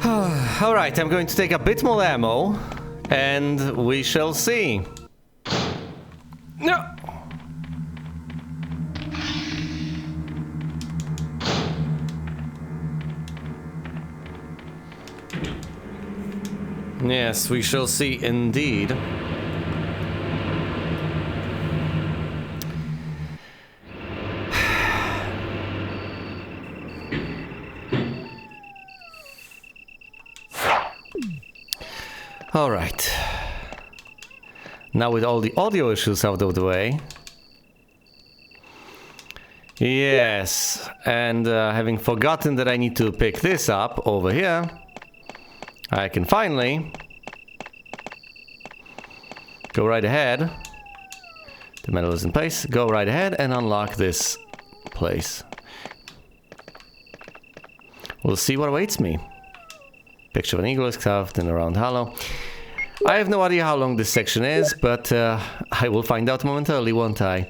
Alright, I'm going to take a bit more ammo, and we shall see. No! Yes, we shall see indeed. All right. Now with all the audio issues out of the way. Yes, and having forgotten that I need to pick this up over here, I can finally go right ahead. The metal is in place. Go right ahead and unlock this place. We'll see what awaits me. Picture of an eagle is carved in a round hollow. I have no idea how long this section is, but I will find out momentarily, won't I?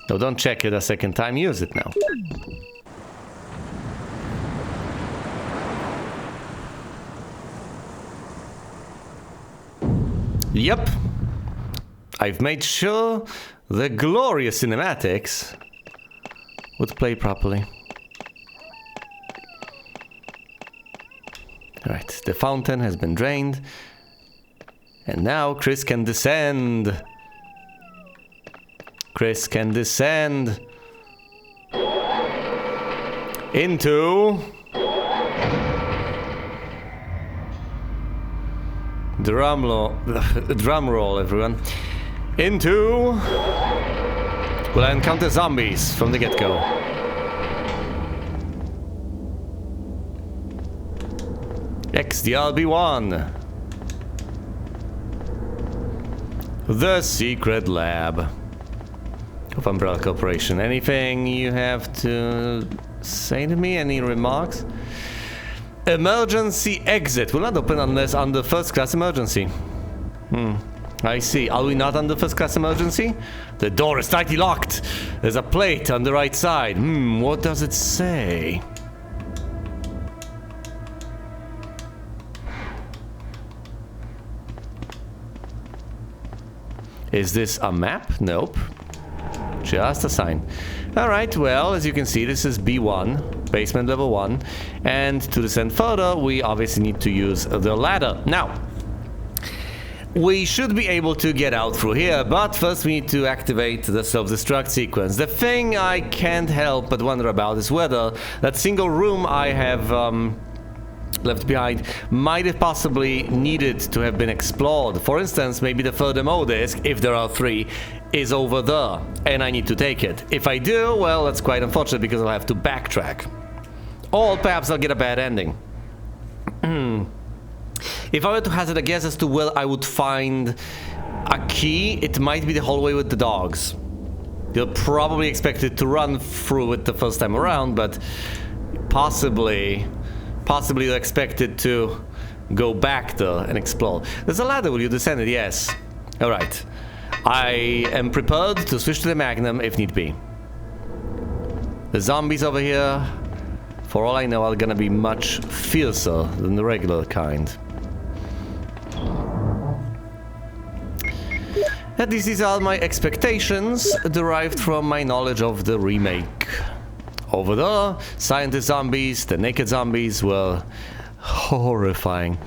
No, don't check it a second time. Use it now. Yep. I've made sure the glorious cinematics would play properly. Alright, the fountain has been drained. And now Chris can descend. Chris can descend into drum roll, everyone. Into, will I encounter zombies from the get-go? XDRB1. The secret lab of Umbrella Corporation. Anything you have to say to me? Any remarks? Emergency exit will not open unless under first class emergency. I see. Are we not under first class emergency? The door is tightly locked. There's a plate on the right side. What does it say? Is this a map? Nope. Just a sign. Alright, well, as you can see, this is B1, basement level 1. And to descend further, we obviously need to use the ladder. Now, we should be able to get out through here, but first we need to activate the self-destruct sequence. The thing I can't help but wonder about is whether that single room I have left behind might have possibly needed to have been explored. For instance, maybe the third MO disk, if there are 3, is over there, and I need to take it. If I do, well, that's quite unfortunate because I'll have to backtrack. Or perhaps I'll get a bad ending. If I were to hazard a guess as to where I would find a key, it might be the hallway with the dogs. They'll probably expect it to run through it the first time around, but possibly they'll expect it to go back there and explore. There's a ladder, will you descend it? Yes. Alright. I am prepared to switch to the Magnum if need be. The zombies over here, for all I know, are gonna be much fiercer than the regular kind. At least these are my expectations, derived from my knowledge of the remake. Over there, scientist zombies, the naked zombies were horrifying.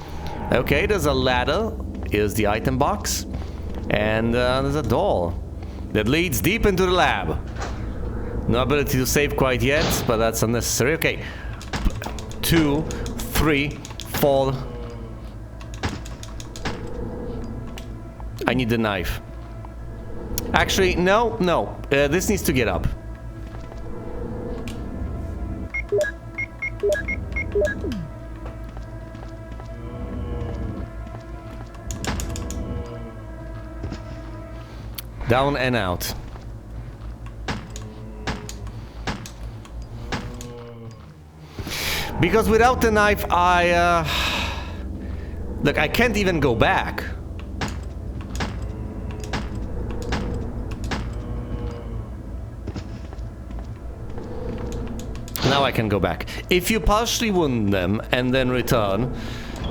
Okay, there's a ladder. Here's the item box. And there's a door that leads deep into the lab. No ability to save quite yet, but that's unnecessary. Okay. 2, 3, 4. I need the knife. Actually, no. This needs to get up. Down and out. Because without the knife, look, I can't even go back. Now I can go back. If you partially wound them and then return,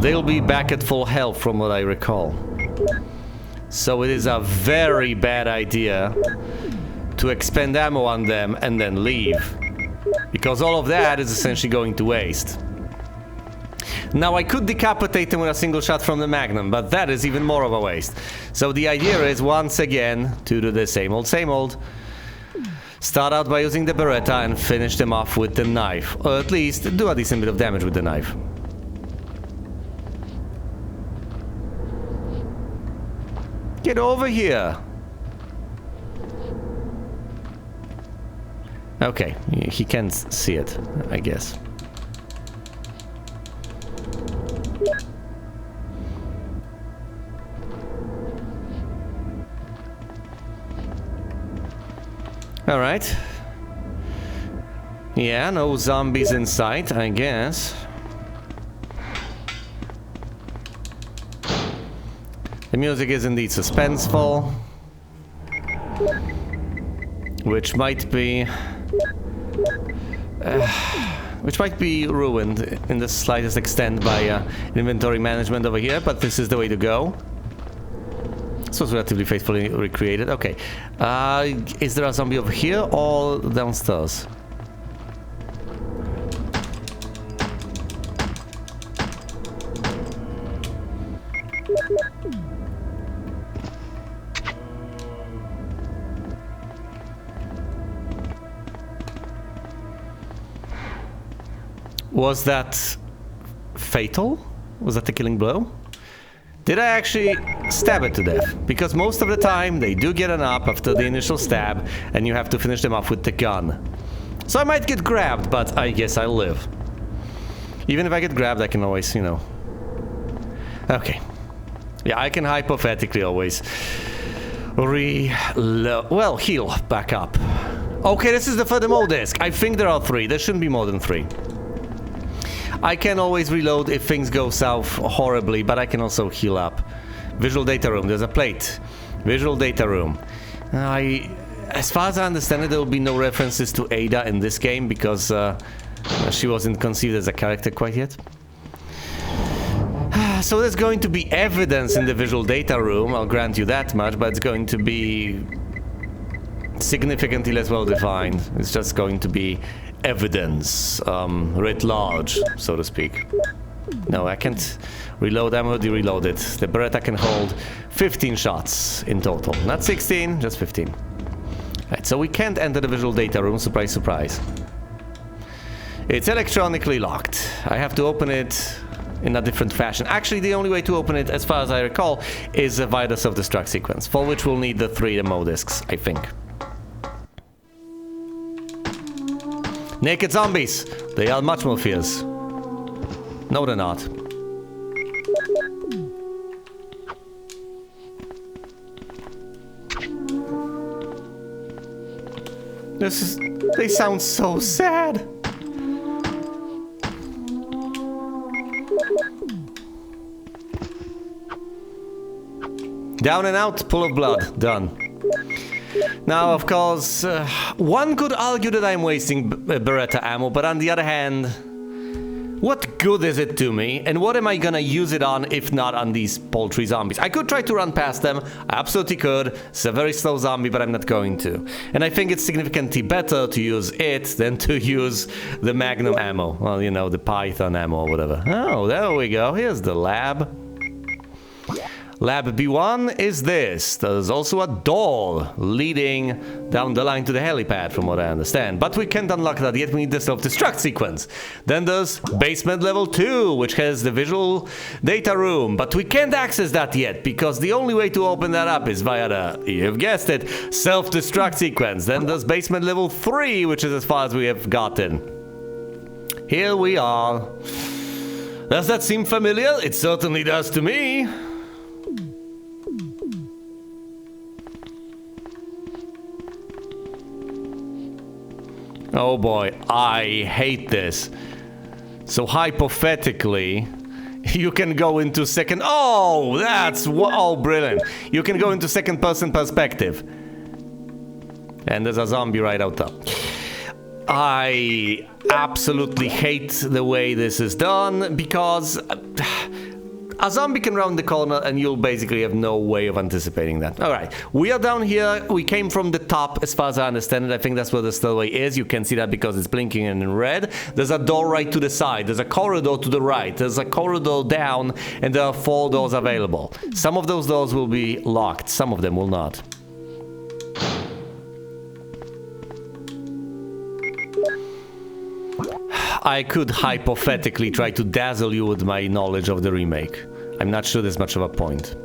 they'll be back at full health from what I recall. So it is a very bad idea to expend ammo on them and then leave. Because all of that is essentially going to waste. Now I could decapitate them with a single shot from the Magnum, but that is even more of a waste. So the idea is, once again, to do the same old. Start out by using the Beretta and finish them off with the knife. Or at least do a decent bit of damage with the knife. Get over here! Okay, he can't see it, I guess. Alright. Yeah, no zombies in sight, I guess. The music is indeed suspenseful. Which might be ruined in the slightest extent by inventory management over here, but this is the way to go. This was relatively faithfully recreated. Okay. Is there a zombie over here or downstairs? Was that fatal? Was that the killing blow? Did I actually stab it to death? Because most of the time they do get an up after the initial stab and you have to finish them off with the gun. So I might get grabbed, but I guess I'll live. Even if I get grabbed, I can always, you know... Okay. Yeah, I can hypothetically always... heal back up. Okay, this is the furthermore disc. I think there are 3. There shouldn't be more than 3. I can always reload if things go south horribly, but I can also heal up. Visual data room, there's a plate. Visual data room. As far as I understand it, there will be no references to Ada in this game because she wasn't conceived as a character quite yet. So there's going to be evidence in the visual data room, I'll grant you that much, but it's going to be significantly less well defined. It's just going to be evidence, writ large, so to speak. No, I can't reload ammo, de-reload it. The Beretta can hold 15 shots in total. Not 16, just 15. Right, so we can't enter the visual data room, surprise, surprise. It's electronically locked. I have to open it in a different fashion. Actually, the only way to open it, as far as I recall, is via the self-destruct sequence, for which we'll need the 3 demo discs, I think. Naked zombies! They are much more fierce. No, they're not. They sound so sad! Down and out, pool of blood. Done. Now, of course, one could argue that I'm wasting Beretta ammo, but on the other hand, what good is it to me? And what am I gonna use it on if not on these poultry zombies? I could try to run past them, I absolutely could. It's a very slow zombie, but I'm not going to. And I think it's significantly better to use it than to use the Magnum ammo. Well, you know, the Python ammo or whatever. Oh, there we go. Here's the lab. Lab B1 is this. There's also a door leading down the line to the helipad, from what I understand. But we can't unlock that yet, we need the self-destruct sequence. Then there's basement level 2, which has the visual data room. But we can't access that yet, because the only way to open that up is via the, you've guessed it, self-destruct sequence. Then there's basement level 3, which is as far as we have gotten. Here we are. Does that seem familiar? It certainly does to me. Oh boy, I hate this. So hypothetically, you can go into second... Oh, that's... Oh, brilliant. You can go into second person perspective. And there's a zombie right out top. I absolutely hate the way this is done, because a zombie can round the corner and you'll basically have no way of anticipating that. Alright, we are down here. We came from the top, as far as I understand it. I think that's where the stairway is. You can see that because it's blinking in red. There's a door right to the side. There's a corridor to the right. There's a corridor down, and there are 4 doors available. Some of those doors will be locked. Some of them will not. I could hypothetically try to dazzle you with my knowledge of the remake. I'm not sure there's much of a point.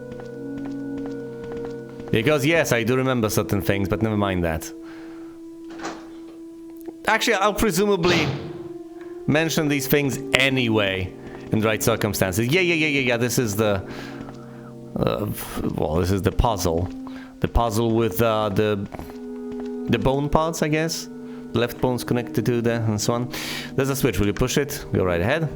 Because yes, I do remember certain things, but never mind that. Actually, I'll presumably mention these things anyway in the right circumstances. Yeah, this is the... well, this is the puzzle. The puzzle with the bone parts, I guess. Left bone's connected to there and so on. There's a switch. Will you push it? Go right ahead.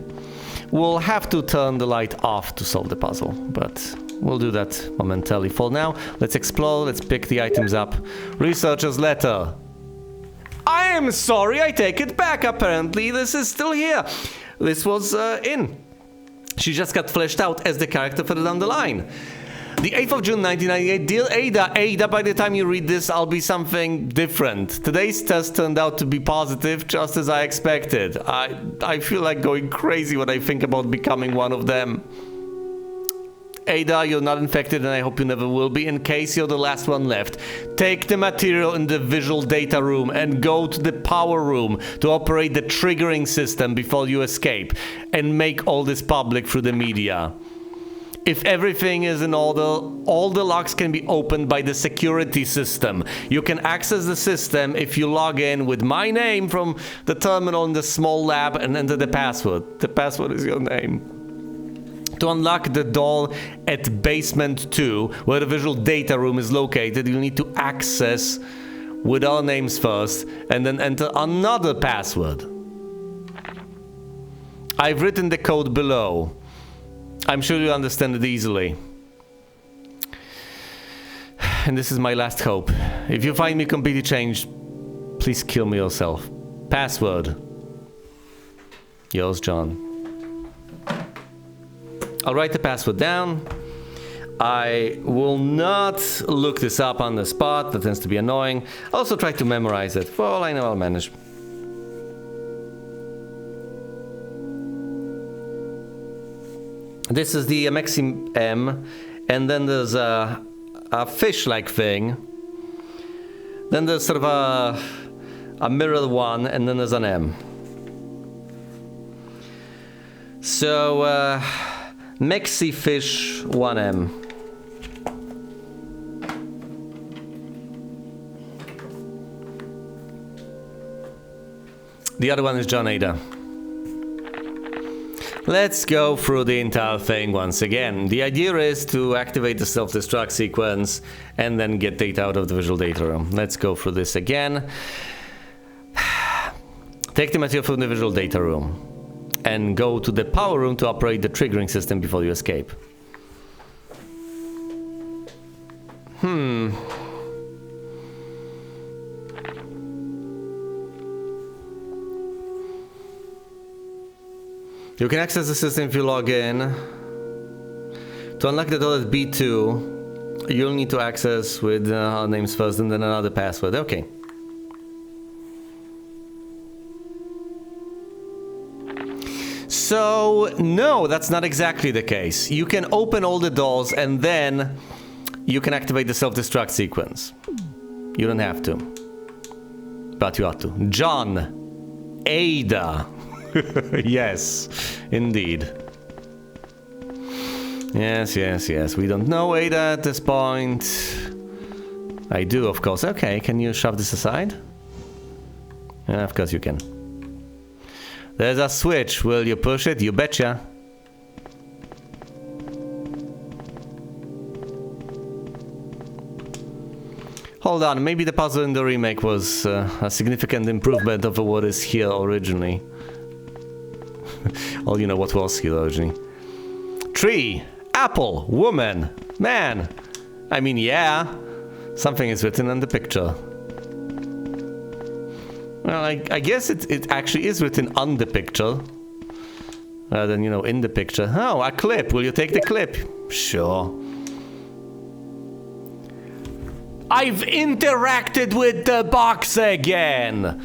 We'll have to turn the light off to solve the puzzle, but we'll do that momentarily. For now, let's explore. Let's pick the items up. Researcher's letter. I am sorry, I take it back. Apparently, this is still here. This was in. She just got fleshed out as the character further down the line. The 8th of June 1998, dear Ada, by the time you read this, I'll be something different. Today's test turned out to be positive, just as I expected. I feel like going crazy when I think about becoming one of them. Ada, you're not infected, and I hope you never will be. In case you're the last one left, take the material in the visual data room and go to the power room to operate the triggering system before you escape, and make all this public through the media. If everything is in order, all the locks can be opened by the security system. You can access the system if you log in with my name from the terminal in the small lab and enter the password. The password is your name. To unlock the door at basement 2, where the visual data room is located, you need to access with our names first and then enter another password. I've written the code below. I'm sure you understand it easily. And this is my last hope. If you find me completely changed, please kill me yourself. Password. Yours, John. I'll write the password down. I will not look this up on the spot. That tends to be annoying. I'll also try to memorize it. For all I know, I'll manage. This is the Maxim M, and then there's a fish-like thing. Then there's sort of a mirror one, and then there's an M. So, Maxi Fish 1M. The other one is John Ada. Let's go through the entire thing once again. The idea is to activate the self-destruct sequence and then get data out of the visual data room. Let's go through this again. Take the material from the visual data room and go to the power room to operate the triggering system before you escape. You can access the system if you log in. To unlock the door at B2, you'll need to access with our names first and then another password. Okay. So, no, that's not exactly the case. You can open all the doors and then you can activate the self-destruct sequence. You don't have to. But you ought to. John. Ada. Yes, indeed. Yes. We don't know Ada at this point. I do, of course. Okay, can you shove this aside? Yeah, of course you can. There's a switch. Will you push it? You betcha. Hold on, maybe the puzzle in the remake was a significant improvement over what is here originally. Well, you know what was here originally. Tree, apple, woman, man. I mean, yeah, something is written in the picture. Well, I guess it actually is written on the picture. Rather than, you know, in the picture. Oh, a clip. Will you take the clip? Sure. I've interacted with the box again!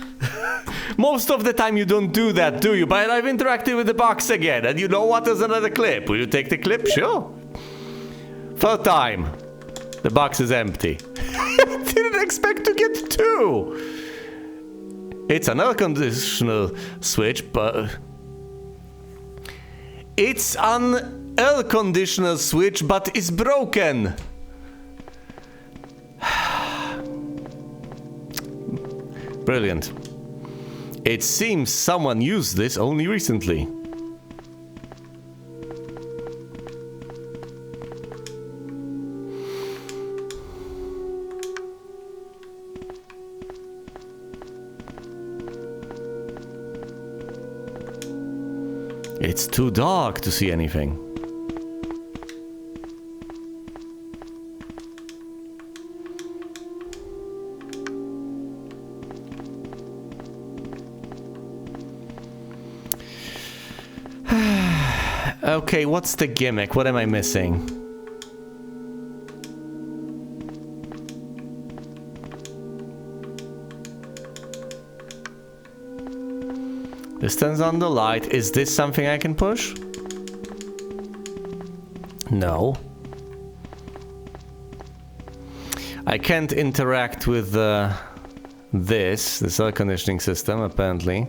Most of the time you don't do that, do you? But I've interacted with the box again, and you know what? There's another clip. Will you take the clip? Sure. Third time. The box is empty. Didn't expect to get two! It's an air conditioner switch, but... It's an air conditioner switch, but it's broken. Brilliant. It seems someone used this only recently. It's too dark to see anything. Okay, what's the gimmick? What am I missing? This turns on the light. Is this something I can push? No. I can't interact with this air conditioning system, apparently.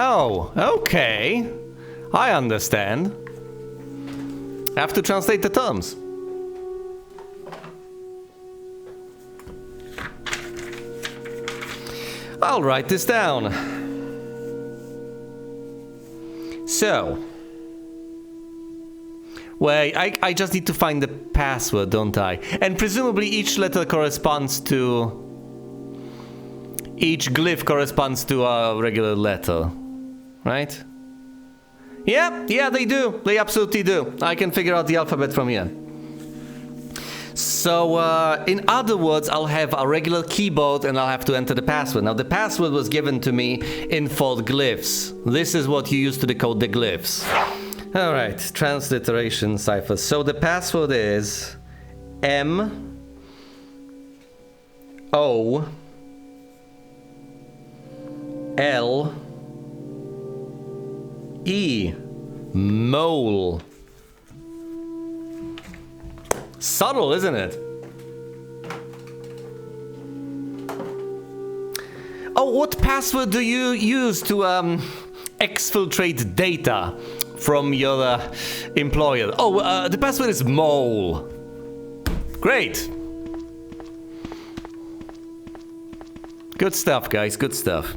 Oh, okay. I understand. I have to translate the terms. I'll write this down. So. Wait, I just need to find the password, don't I? And presumably each letter corresponds to... Each glyph corresponds to a regular letter. Right? Yeah, they do. They absolutely do. I can figure out the alphabet from here. So, in other words, I'll have a regular keyboard and I'll have to enter the password. Now, the password was given to me in 4 glyphs. This is what you use to decode the glyphs. Alright, transliteration cipher. So, the password is M O L E. Mole. Subtle, isn't it? Oh, what password do you use to exfiltrate data from your employer? Oh, the password is mole. Great. Good stuff, guys. Good stuff.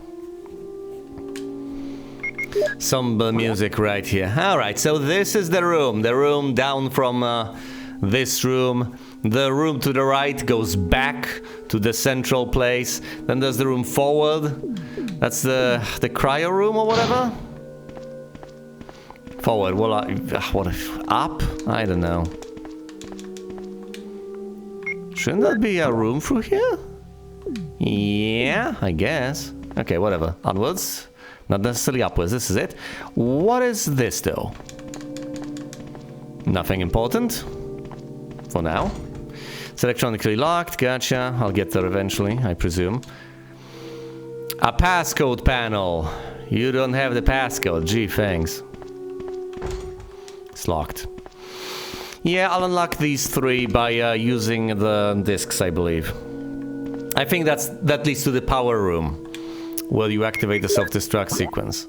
Somber music right here. Alright, so this is the room. The room down from this room. The room to the right goes back to the central place. Then there's the room forward. That's the cryo room or whatever. Forward. Well, what if up? I don't know. Shouldn't that be a room through here? Yeah, I guess. Okay, whatever. Onwards. Not necessarily upwards, this is it. What is this, though? Nothing important. For now. It's electronically locked, gotcha. I'll get there eventually, I presume. A passcode panel. You don't have the passcode. Gee, thanks. It's locked. Yeah, I'll unlock these 3 by using the discs, I believe. I think that leads to the power room. Will you activate the self-destruct sequence?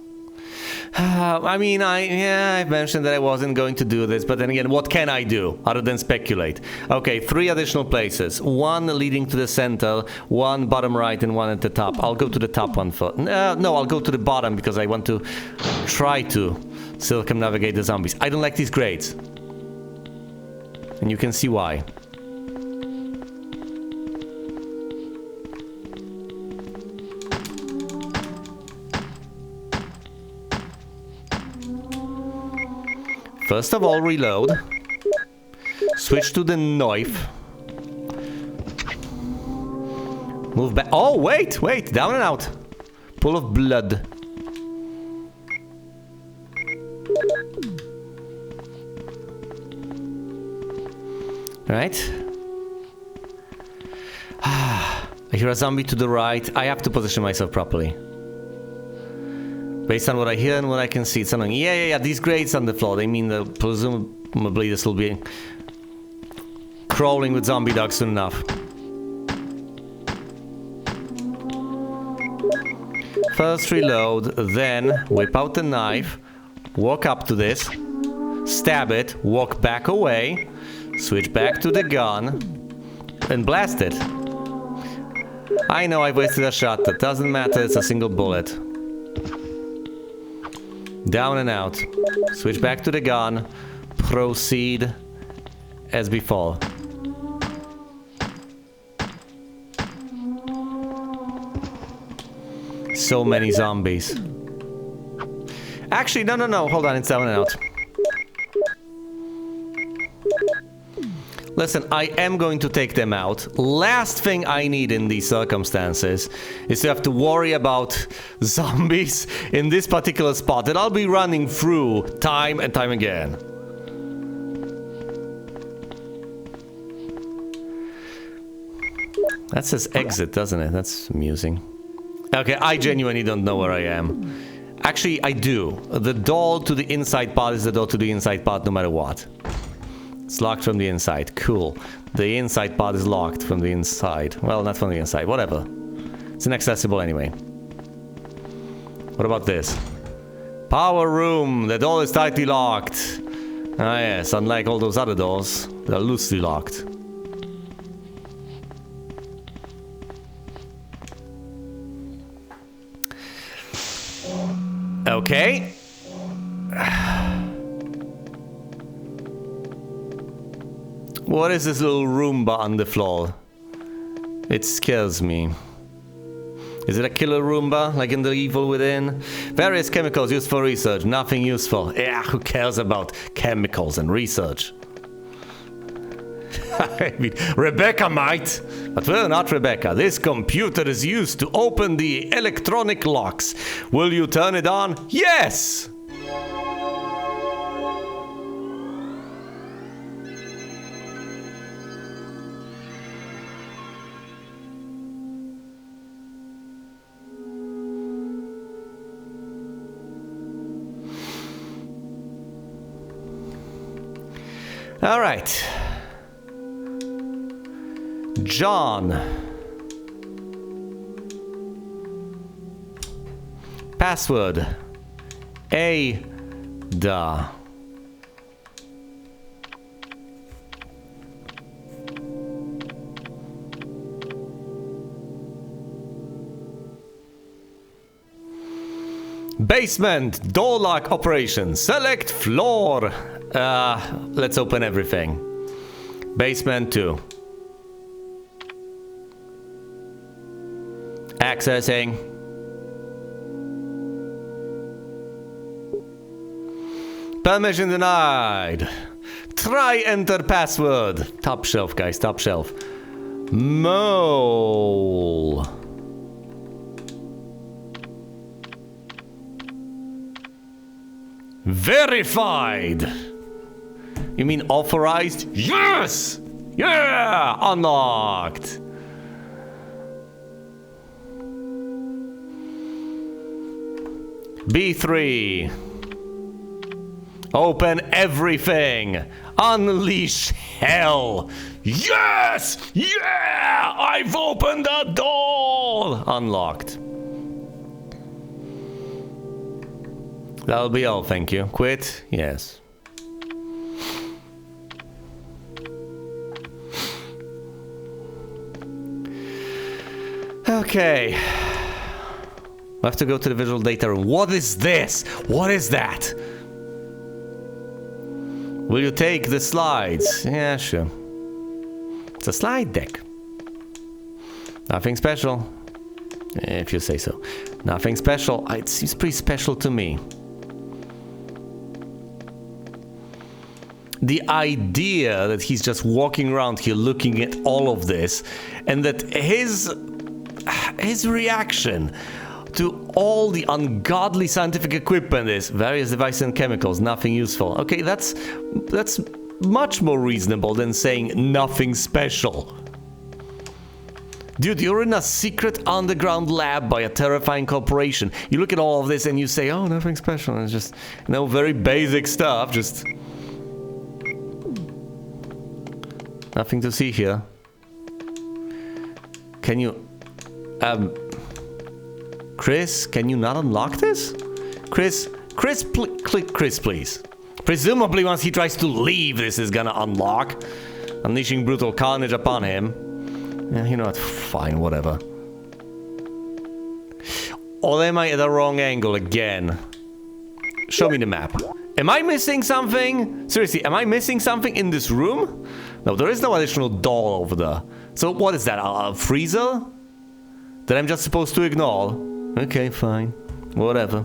I mean, I've mentioned that I wasn't going to do this, but then again, what can I do other than speculate? Okay, 3 additional places. 1 leading to the center, 1 bottom right, and 1 at the top. I'll go to the top one first. No, I'll go to the bottom because I want to try to circumnavigate the zombies. I don't like these grades. And you can see why. First of all, reload. Switch to the knife. Move back. Oh, wait. Down and out. Pool of blood. Right. I hear a zombie to the right. I have to position myself properly. Based on what I hear and what I can see, it's annoying. Yeah. These grates on the floor, they mean that presumably this will be crawling with zombie dogs soon enough. First reload, then whip out the knife, walk up to this, stab it, walk back away, switch back to the gun, and blast it. I know I've wasted a shot, that doesn't matter, it's a single bullet. Down and out. Switch back to the gun. Proceed as before. So many zombies. Actually, no. Hold on, it's down and out. Listen, I am going to take them out. Last thing I need in these circumstances is to have to worry about zombies in this particular spot that I'll be running through time and time again. That says exit, doesn't it? That's amusing. Okay, I genuinely don't know where I am. Actually, I do. The door to the inside part is the door to the inside part no matter what. It's locked from the inside. Cool. The inside part is locked from the inside. Well, not from the inside. Whatever. It's inaccessible anyway. What about this? Power room. The door is tightly locked. Ah yes, unlike all those other doors, they're loosely locked. Okay. What is this little Roomba on the floor? It scares me. Is it a killer Roomba, like in The Evil Within? Various chemicals used for research, nothing useful. Yeah, who cares about chemicals and research? I mean, Rebecca might, but we're not Rebecca. This computer is used to open the electronic locks. Will you turn it on? Yes! All right. John. Password. Ada. Basement. Door lock operation. Select floor. Let's open everything. Basement 2. Accessing. Permission denied. Try enter password. Top shelf, guys, top shelf. Mole. Verified. You mean authorized? Yes! Yeah! Unlocked. B3. Open everything. Unleash hell. Yes! Yeah! I've opened the door! Unlocked. That'll be all, thank you. Quit? Yes. Okay. I have to go to the visual data room. What is this? What is that? Will you take the slides? Yeah, sure. It's a slide deck. Nothing special. If you say so. Nothing special. It seems pretty special to me. the idea that he's just walking around here looking at all of this, and that his reaction to all the ungodly scientific equipment is various devices and chemicals, nothing useful. Okay, that's much more reasonable than saying nothing special. Dude, you're in a secret underground lab by a terrifying corporation. You look at all of this and you say, oh, nothing special. It's just, you know, very basic stuff. Just nothing to see here. Can you... Chris, can you not unlock this? Chris, click Chris, please. Presumably once he tries to leave, this is gonna unlock. Unleashing brutal carnage upon him. Yeah, you know what? Fine, whatever. Or am I at the wrong angle again? Show me the map. Am I missing something? Seriously, am I missing something in this room? No, there is no additional door over there. So what is that? A freezer? That I'm just supposed to ignore? Okay, fine. Whatever.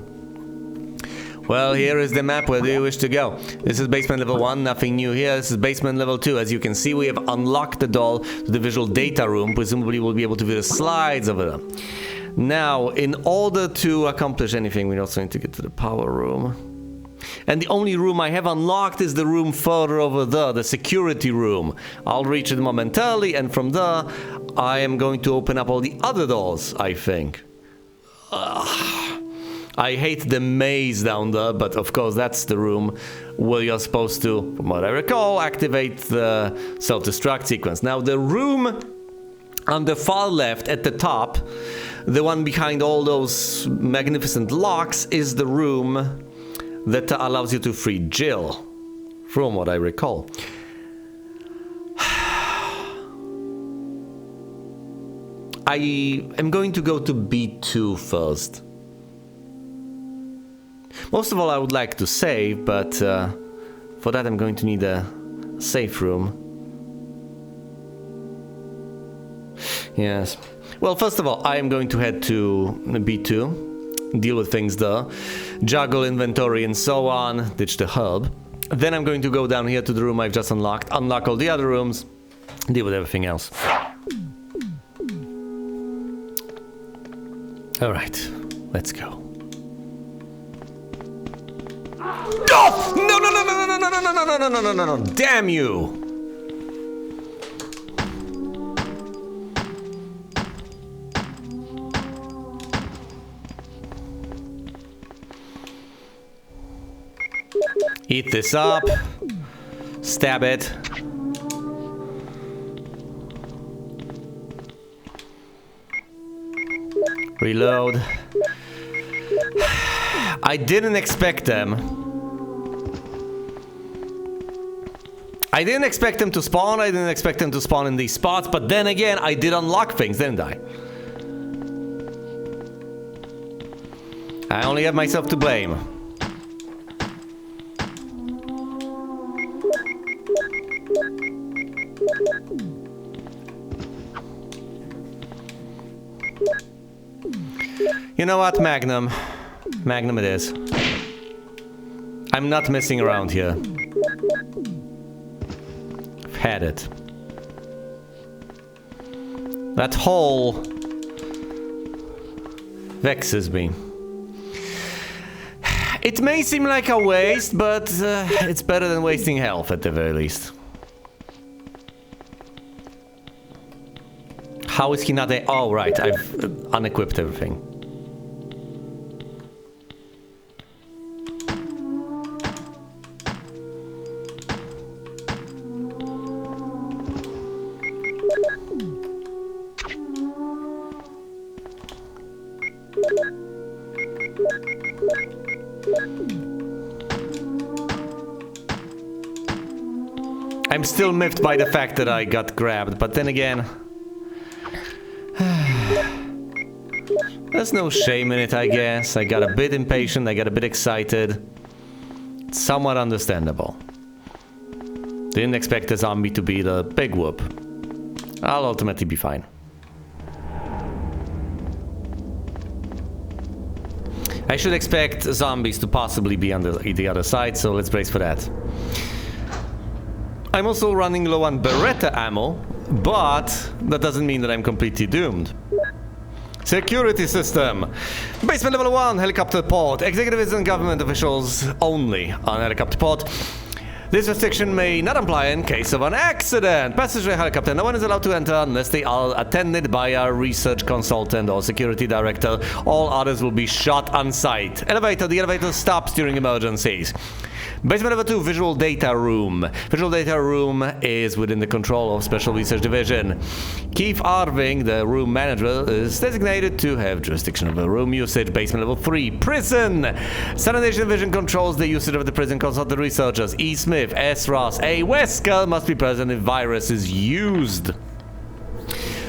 Well, here is the map. Where do you wish to go? This is basement level 1, nothing new here. This is basement level 2. As you can see, we have unlocked the door to the visual data room. Presumably, we'll be able to view the slides over there. Now, in order to accomplish anything, we also need to get to the power room. And the only room I have unlocked is the room further over there, the security room. I'll reach it momentarily, and from there, I am going to open up all the other doors, I think. I hate the maze down there, but of course that's the room where you're supposed to, from what I recall, activate the self-destruct sequence. Now the room on the far left at the top, the one behind all those magnificent locks, is the room that allows you to free Jill, from what I recall. I am going to go to B2 first. Most of all, I would like to save, but for that I'm going to need a safe room. Yes. Well, first of all, I am going to head to B2, deal with things there, juggle inventory and so on, ditch the hub. Then I'm going to go down here to the room I've just unlocked, unlock all the other rooms, deal with everything else. Alright, let's go. Oh! No, no, no, no, no, no, no, no, no, no, no, no, no, no, damn you! Eat this up. Stab it. Reload. I didn't expect them. I didn't expect them to spawn. I didn't expect them to spawn in these spots. But then again, I did unlock things, didn't I? I only have myself to blame. You know what, Magnum? Magnum it is. I'm not messing around here. I've had it. That hole vexes me. It may seem like a waste, but it's better than wasting health at the very least. How is he not a... Oh, right, I've unequipped everything. I'm still miffed by the fact that I got grabbed, but then again... There's no shame in it, I guess. I got a bit impatient, I got a bit excited. It's somewhat understandable. Didn't expect the zombie to be the big whoop. I'll ultimately be fine. I should expect zombies to possibly be on the other side, so let's brace for that. I'm also running low on Beretta ammo, but that doesn't mean that I'm completely doomed. Security system. Basement level 1, helicopter pod. Executives and government officials only on helicopter pod. This restriction may not apply in case of an accident. Passenger helicopter, no one is allowed to enter unless they are attended by a research consultant or security director. All others will be shot on sight. Elevator, the elevator stops during emergencies. Basement level 2, visual data room. Visual data room is within the control of Special Research Division. Keith Arving, the room manager, is designated to have jurisdiction over room usage. Basement level 3, prison. Sanitation Division controls the usage of the prison. Consult the researchers. E. Smith, S. Ross, A. Wesker must be present if virus is used.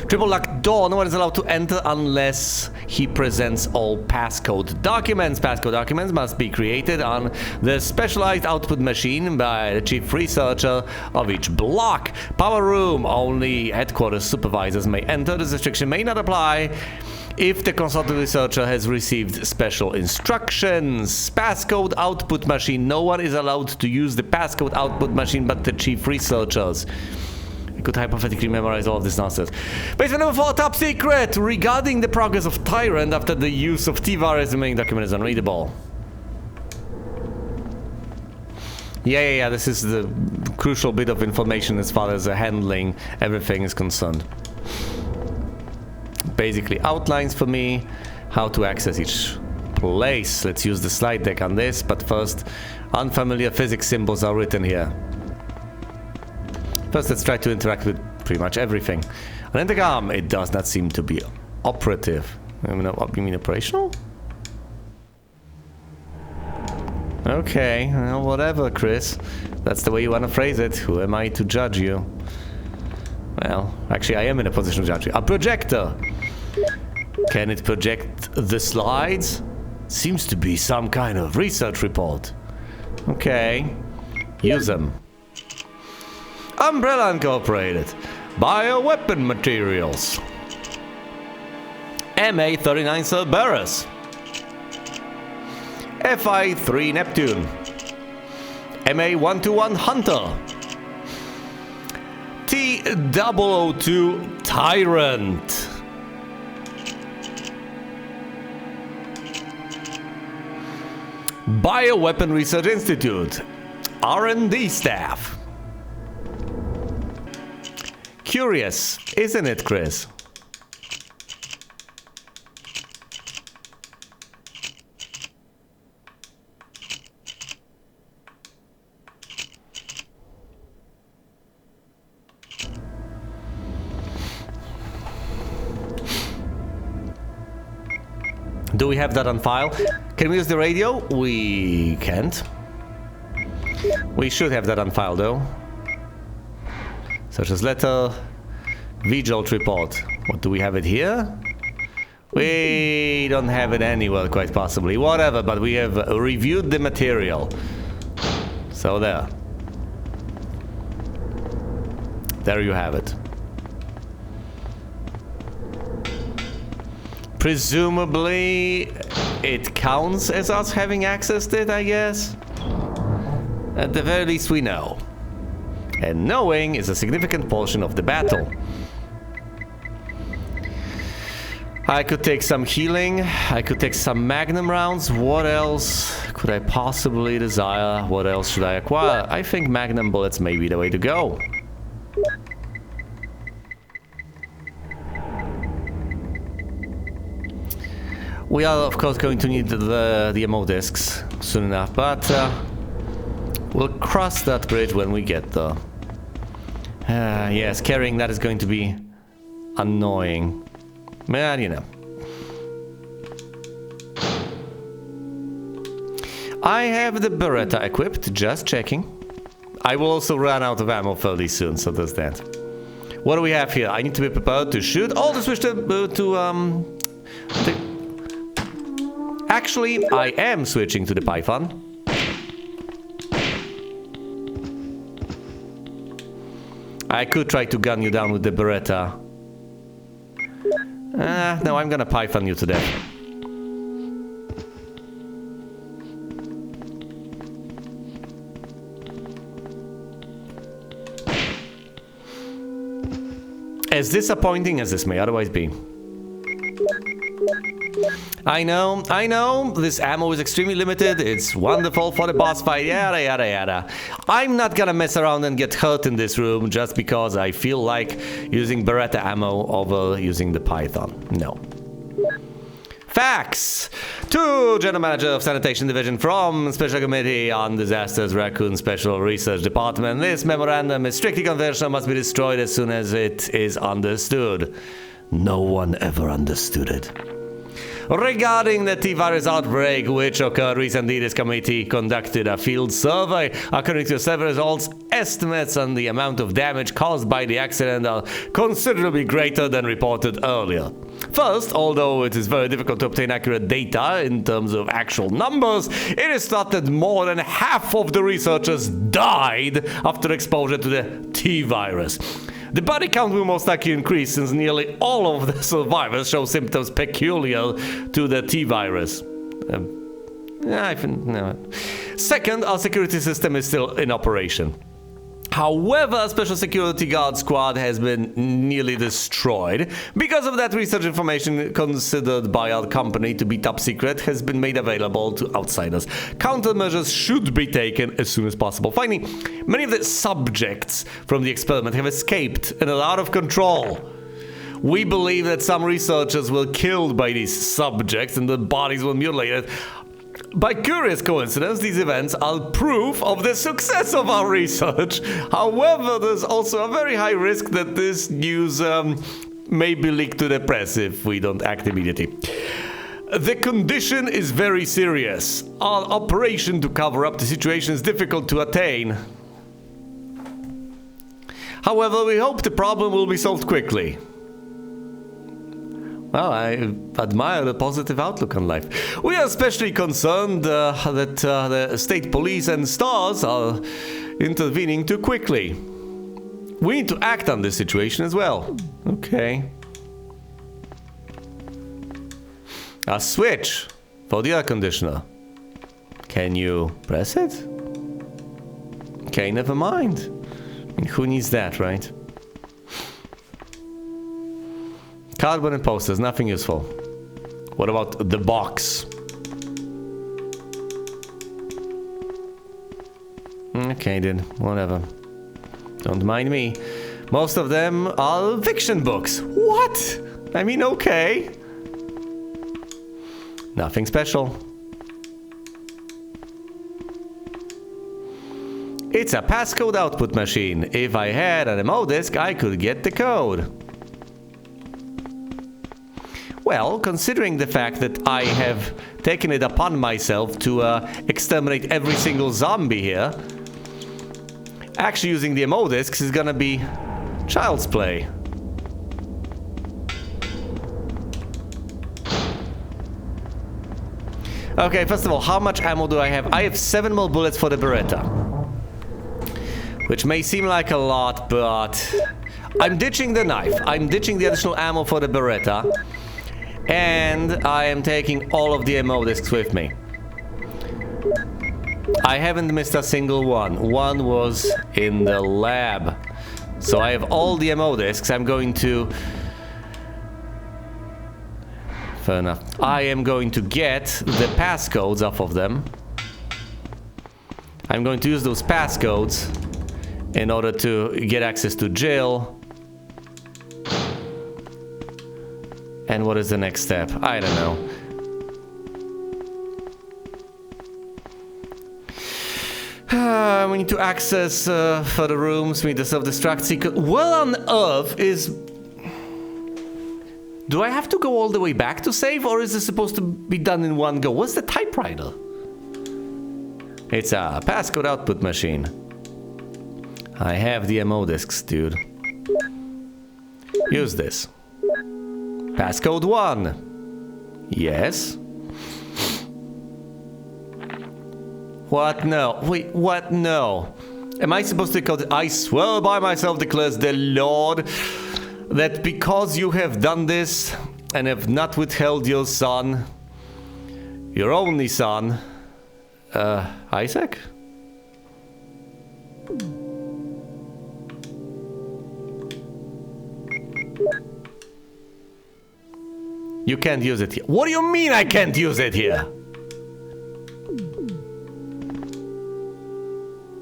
Triple locked door. No one is allowed to enter unless he presents all passcode documents. Passcode documents must be created on the specialized output machine by the chief researcher of each block. Power room. Only headquarters supervisors may enter. This restriction may not apply if the consultant researcher has received special instructions. Passcode output machine. No one is allowed to use the passcode output machine but the chief researchers. I could hypothetically memorize all of this nonsense. Basement number 4, top secret! Regarding the progress of Tyrant after the use of T-Virus, the main document is unreadable. Yeah, this is the crucial bit of information as far as handling everything is concerned. Basically outlines for me how to access each place. Let's use the slide deck on this, but first, unfamiliar physics symbols are written here. First, let's try to interact with pretty much everything. On intercom, it does not seem to be operative. I mean, you mean operational? Okay, well, whatever, Chris. That's the way you want to phrase it. Who am I to judge you? Well, actually, I am in a position to judge you. A projector! Can it project the slides? Seems to be some kind of research report. Okay. Use them. Umbrella Incorporated. Bioweapon materials. MA-39 Cerberus. FI-3 Neptune. MA-121 Hunter. T-002 Tyrant. Bioweapon Research Institute. R&D staff. Curious, isn't it, Chris? Do we have that on file? Can we use the radio? We can't. We should have that on file, though. Such as letter, V-Jolt report. What, do we have it here? We don't have it anywhere, quite possibly. Whatever, but we have reviewed the material. So there. There you have it. Presumably, it counts as us having accessed it, I guess? At the very least, we know. And knowing is a significant portion of the battle. I could take some healing. I could take some magnum rounds. What else could I possibly desire? What else should I acquire? I think magnum bullets may be the way to go. We are, of course, going to need the ammo discs soon enough, but we'll cross that bridge when we get there. Yes, carrying that is going to be annoying. Well, you know. I have the Beretta equipped, just checking. I will also run out of ammo fairly soon, so there's that. What do we have here? I need to be prepared to shoot. Oh, to switch to Actually, I am switching to the Python. I could try to gun you down with the Beretta. No, I'm gonna Python you to death. As disappointing as this may otherwise be. I know, this ammo is extremely limited, it's wonderful for the boss fight, yada yada yada. I'm not gonna mess around and get hurt in this room just because I feel like using Beretta ammo over using the Python. No. Facts! To General Manager of Sanitation Division from Special Committee on Disasters, Raccoon Special Research Department. This memorandum is strictly confidential, must be destroyed as soon as it is understood. No one ever understood it. Regarding the T-virus outbreak which occurred recently, this committee conducted a field survey. According to survey results, estimates on the amount of damage caused by the accident are considerably greater than reported earlier. First, although it is very difficult to obtain accurate data in terms of actual numbers, it is thought that more than half of the researchers died after exposure to the T-virus. The body count will most likely increase since nearly all of the survivors show symptoms peculiar to the T-virus. Second, our security system is still in operation. However, a special security guard squad has been nearly destroyed. Because of that, research information considered by our company to be top secret has been made available to outsiders. Countermeasures should be taken as soon as possible. Finally, many of the subjects from the experiment have escaped and are out of control. We believe that some researchers were killed by these subjects and their bodies were mutilated. By curious coincidence, these events are proof of the success of our research. However, there's also a very high risk that this news may be leaked to the press if we don't act immediately. The condition is very serious. Our operation to cover up the situation is difficult to attain. However, we hope the problem will be solved quickly. Well, I admire the positive outlook on life. We are especially concerned that the state police and STARS are intervening too quickly. We need to act on this situation as well. Okay. A switch for the air conditioner. Can you press it? Okay, never mind. I mean, who needs that, right? Cardboard and posters, nothing useful. What about the box? Okay, then, whatever. Don't mind me. Most of them are fiction books. What? I mean, okay. Nothing special. It's a passcode output machine. If I had an MO disk, I could get the code. Well, considering the fact that I have taken it upon myself to exterminate every single zombie here, actually using the MO discs is gonna be child's play. Okay, first of all, how much ammo do I have? I have 7 more bullets for the Beretta. Which may seem like a lot, but I'm ditching the knife. I'm ditching the additional ammo for the Beretta. And I am taking all of the ammo discs with me. I haven't missed a single one. One was in the lab. So I have all the ammo discs. I'm going to... Fair enough. I am going to get the passcodes off of them. I'm going to use those passcodes in order to get access to Jill. And what is the next step? I don't know. We need to access further rooms. We need the self-destruct sequence. What on earth is... Do I have to go all the way back to save? Or is this supposed to be done in one go? What's the typewriter? It's a passcode output machine. I have the MO discs, dude. Use this. Passcode 1. Yes. What? No. Wait, what? No. Am I supposed to code? I swear by myself, declares the Lord, that because you have done this and have not withheld your son, your only son, Isaac? You can't use it here. What do you mean I can't use it here?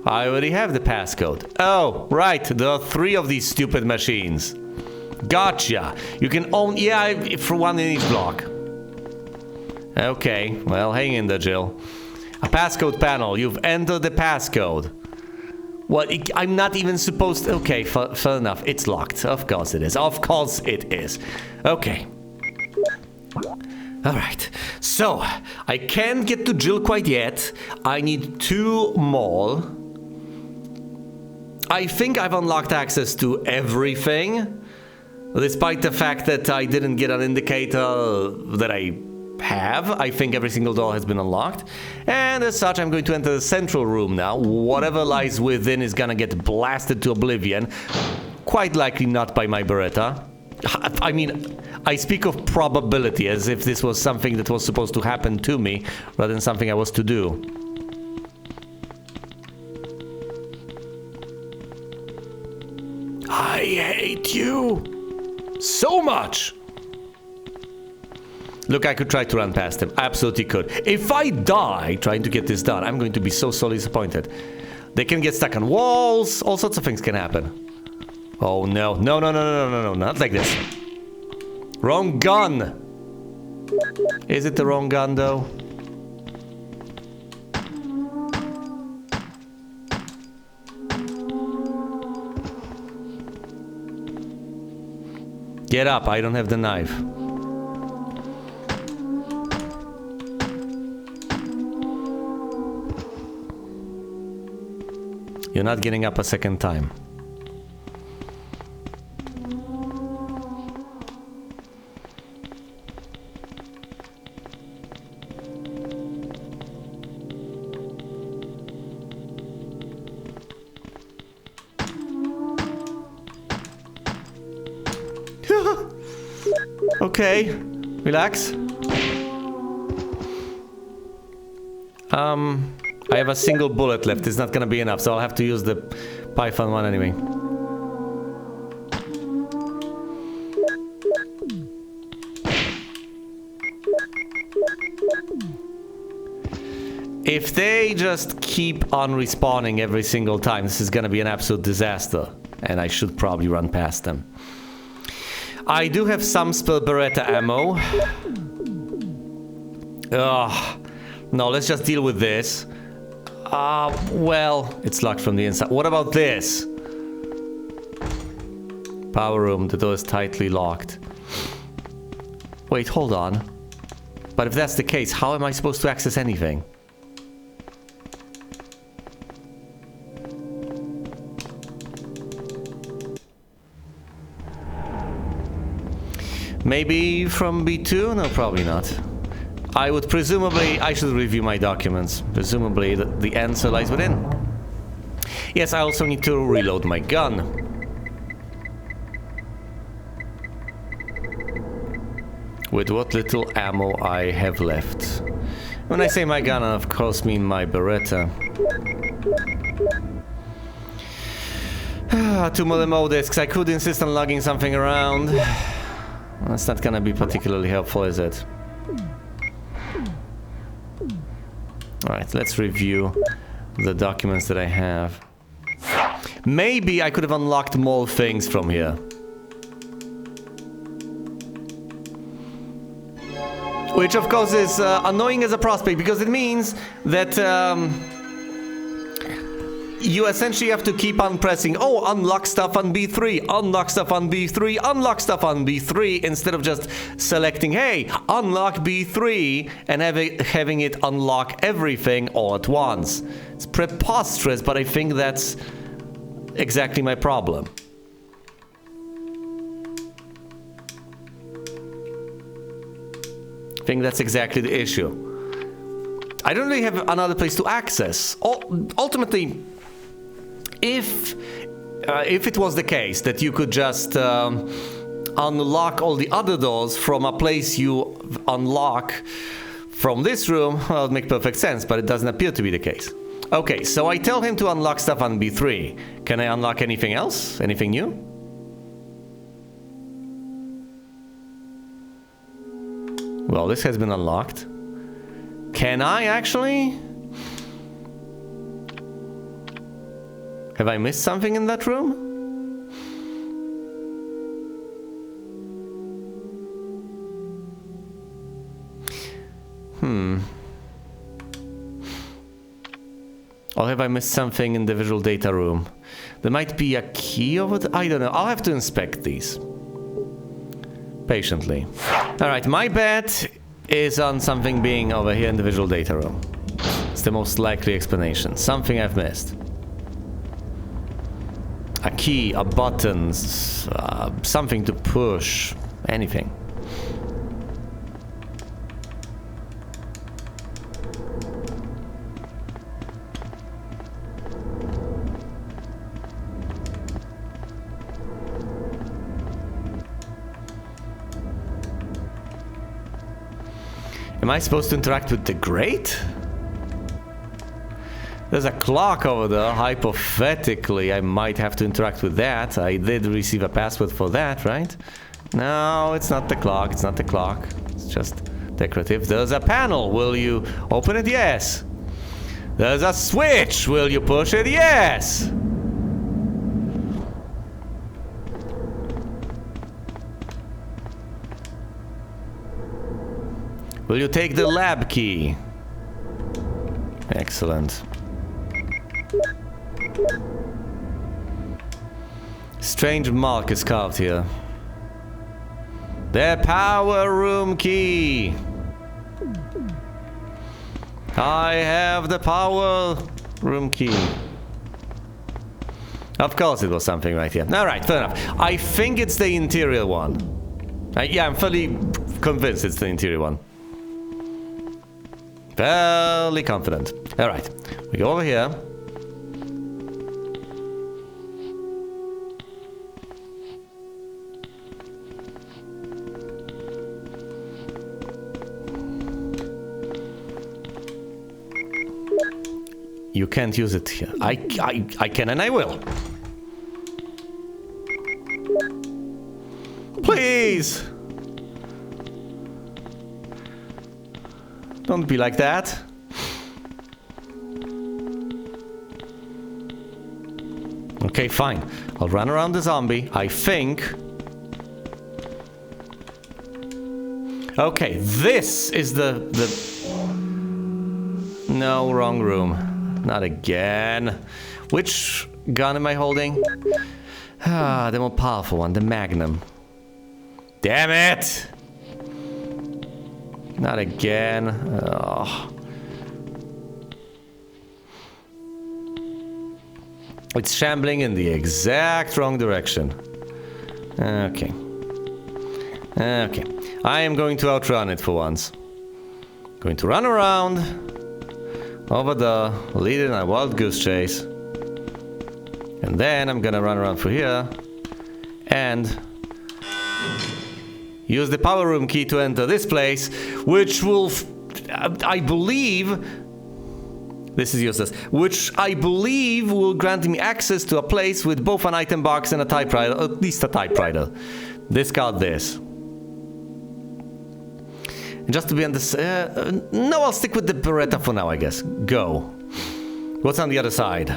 I already have the passcode. Oh, right. There are 3 of these stupid machines. Gotcha. You can own... Yeah, for one in each block. Okay. Well, hang in there, Jill. A passcode panel. You've entered the passcode. What? I'm not even supposed to... Okay, fair enough. It's locked. Of course it is. Of course it is. Okay. Alright. So, I can't get to Jill quite yet. I need 2 more. I think I've unlocked access to everything, despite the fact that I didn't get an indicator that I have. I think every single door has been unlocked, and as such I'm going to enter the central room now. Whatever lies within is gonna get blasted to oblivion, quite likely not by my Beretta. I mean, I speak of probability as if this was something that was supposed to happen to me rather than something I was to do. I hate you so much. Look, I could try to run past him. Absolutely could. If I die trying to get this done, I'm going to be so disappointed. They can get stuck on walls. All sorts of things can happen. Oh, no. No, no, no, no, no, no, not like this. Wrong gun. Is it the wrong gun, though? Get up, I don't have the knife. You're not getting up a second time. Okay, relax. I have a single bullet left. It's not gonna be enough, so I'll have to use the Python one anyway. If they just keep on respawning every single time, this is gonna be an absolute disaster, and I should probably run past them. I do have some spare Beretta ammo. Ugh. No, let's just deal with this. Well, it's locked from the inside. What about this? Power room, the door is tightly locked. Wait, hold on. But if that's the case, how am I supposed to access anything? Maybe from B2? No, probably not. I would presumably... I should review my documents. Presumably the answer lies within. Yes, I also need to reload my gun. With what little ammo I have left. When I say my gun, I of course mean my Beretta. 2 more demo discs. I could insist on lugging something around. That's not gonna be particularly helpful, is it? Alright, let's review the documents that I have. Maybe I could have unlocked more things from here. Which of course is annoying as a prospect, because it means that you essentially have to keep on pressing, oh, unlock stuff on B3, unlock stuff on B3, unlock stuff on B3, instead of just selecting, hey, unlock B3, and having it unlock everything all at once. It's preposterous, but I think that's exactly my problem. I think that's exactly the issue. I don't really have another place to access. Ultimately, if it was the case that you could just unlock all the other doors from a place you unlock from this room, well, it would make perfect sense, but it doesn't appear to be the case. Okay, so I tell him to unlock stuff on B3. Can I unlock anything else? Anything new? Well, this has been unlocked. Can I actually? Have I missed something in that room? Or have I missed something in the visual data room? There might be a key over there. I don't know. I'll have to inspect these. Patiently. Alright, my bet is on something being over here in the visual data room. It's the most likely explanation. Something I've missed. A key, a button, something to push. Anything. Am I supposed to interact with the grate? There's a clock over there. Hypothetically, I might have to interact with that. I did receive a password for that, right? No, it's not the clock. It's not the clock. It's just decorative. There's a panel. Will you open it? Yes. There's a switch. Will you push it? Yes. Will you take the lab key? Excellent. Strange mark is carved here. The power room key. I have the power room key. Of course it was something right here. Alright, fair enough. I think it's the interior one. Yeah, I'm fully convinced it's the interior one. Fairly confident. Alright, we go over here. You can't use it here. I can and I will. Please! Don't be like that. Okay, fine. I'll run around the zombie, I think. Okay, this is the... No, wrong room. Not again. Which gun am I holding? Ah, the more powerful one, the Magnum. Damn it! Not again. Oh. It's shambling in the exact wrong direction. Okay. Okay. I am going to outrun it for once. Going to run around. Over there, leading a wild goose chase. And then I'm gonna run around through here. And use the power room key to enter this place, which will, I believe, this is useless, which I believe will grant me access to a place with both an item box and a typewriter, at least a typewriter. Discard this. And just to be on this, no, I'll stick with the Beretta for now, I guess. Go. What's on the other side?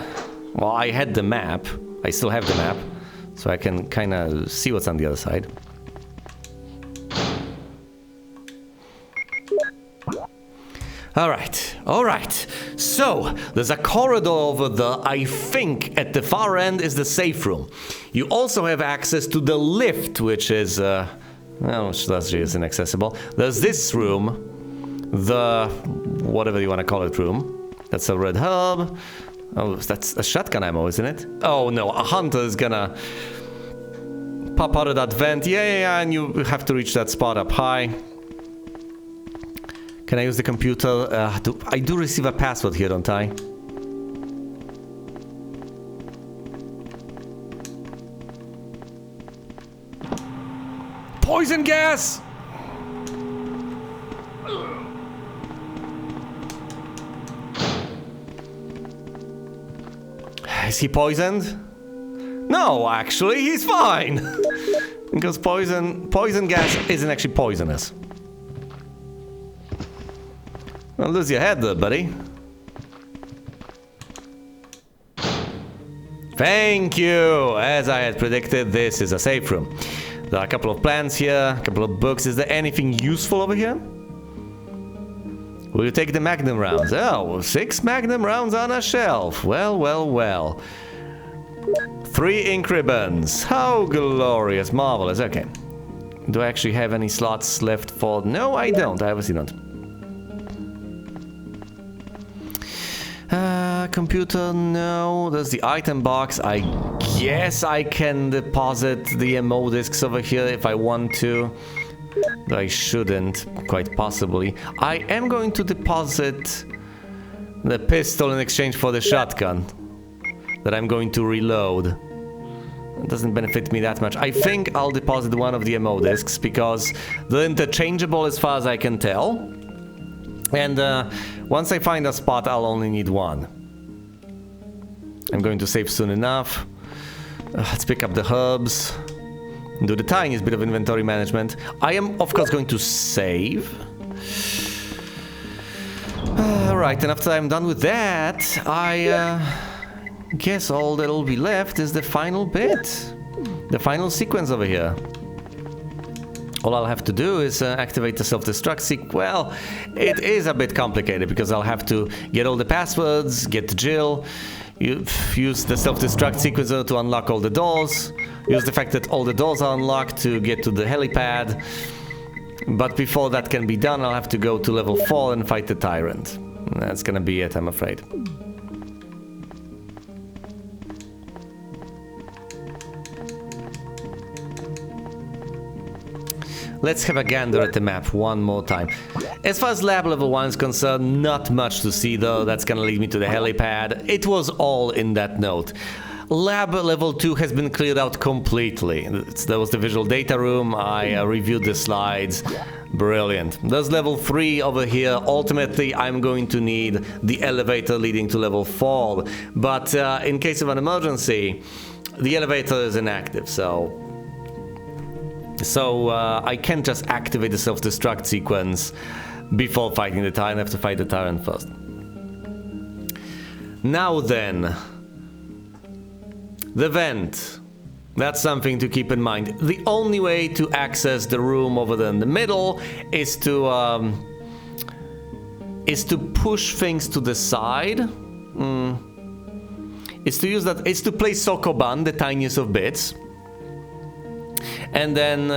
Well, I had the map. I still have the map, so I can kind of see what's on the other side. Alright, so there's a corridor over there. I think at the far end is the safe room. You also have access to the lift, which is, well, which is inaccessible. There's this room, the, whatever you want to call it room. That's a red herb. Oh, that's a shotgun ammo, isn't it? Oh no, a hunter is gonna pop out of that vent. Yeah, and you have to reach that spot up high. Can I use the computer? I do receive a password here, don't I? Poison gas! Is he poisoned? No, actually, he's fine! Because poison gas isn't actually poisonous. Don't lose your head there, buddy. Thank you! As I had predicted, this is a safe room. There are a couple of plants here, a couple of books. Is there anything useful over here? Will you take the magnum rounds? Oh, 6 magnum rounds on a shelf. Well, well, well. 3 ink ribbons. How glorious, marvelous. Okay. Do I actually have any slots left for... No, I don't. I obviously don't. Computer, no. There's the item box. I guess I can deposit the MO discs over here if I want to. Though I shouldn't, quite possibly. I am going to deposit the pistol in exchange for the shotgun that I'm going to reload. It doesn't benefit me that much. I think I'll deposit one of the MO discs because they're interchangeable as far as I can tell. And once I find a spot, I'll only need one. I'm going to save soon enough. Let's pick up the herbs. Do the tiniest bit of inventory management. I am, of course, going to save. Alright, and after I'm done with that, I guess all that'll be left is the final bit. The final sequence over here. All I'll have to do is activate the self-destruct sequence. Well, it is a bit complicated because I'll have to get all the passwords, get Jill, use the self-destruct sequencer to unlock all the doors, use the fact that all the doors are unlocked to get to the helipad. But before that can be done, I'll have to go to level 4 and fight the tyrant. That's gonna be it, I'm afraid. Let's have a gander at the map one more time. As far as lab level 1 is concerned, not much to see though. That's gonna lead me to the helipad. It was all in that note. Lab level 2 has been cleared out completely. There was the visual data room, I reviewed the slides. Brilliant. There's level 3 over here. Ultimately, I'm going to need the elevator leading to level 4. But in case of an emergency, the elevator is inactive, so I can't just activate the self-destruct sequence before fighting the tyrant. I have to fight the tyrant first. Now then, the vent. That's something to keep in mind. The only way to access the room over there in the middle is to push things to the side. Is to use that. Is to play Sokobane, the tiniest of bits. And then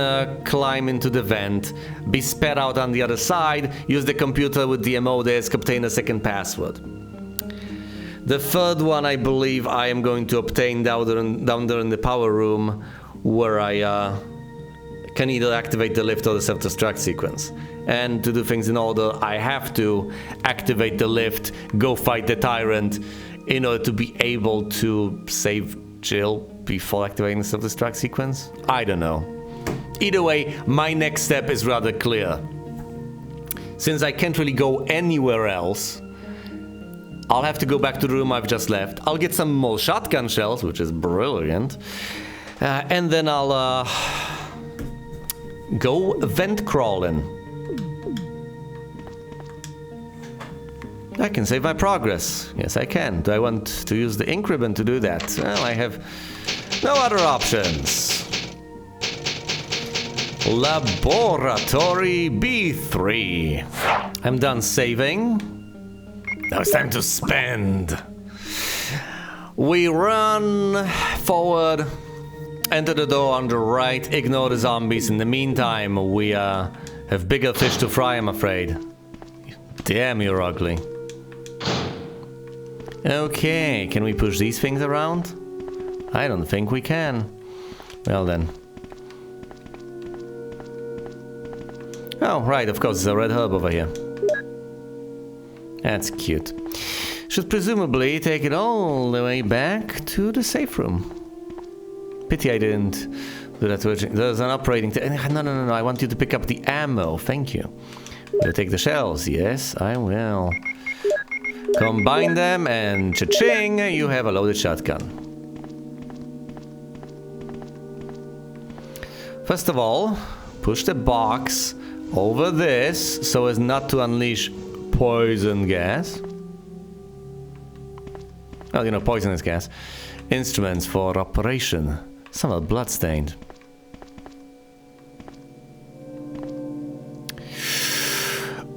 climb into the vent, be spat out on the other side, use the computer with the MO disk, obtain a second password. The third one, I believe, I am going to obtain down there in the power room, where I can either activate the lift or the self-destruct sequence. And to do things in order, I have to activate the lift, go fight the tyrant, in order to be able to save Jill before activating the self-destruct sequence? I don't know. Either way, my next step is rather clear. Since I can't really go anywhere else, I'll have to go back to the room I've just left. I'll get some more shotgun shells, which is brilliant. And then I'll go vent crawling. I can save my progress. Yes, I can. Do I want to use the ink ribbon to do that? Well, I have no other options. Laboratory B3. I'm done saving. Now it's time to spend. We run forward, enter the door on the right, ignore the zombies. In the meantime, we have bigger fish to fry, I'm afraid. Damn, you're ugly. Okay, can we push these things around? I don't think we can. Well then. Oh, right, of course, there's a red herb over here. That's cute. Should presumably take it all the way back to the safe room. Pity I didn't do that. There's an operating... No, I want you to pick up the ammo. Thank you. Will you take the shells? Yes, I will. Combine them and cha-ching, you have a loaded shotgun. First of all, push the box over this so as not to unleash poison gas. Oh, you know, poisonous gas. Instruments for operation. Somewhat bloodstained.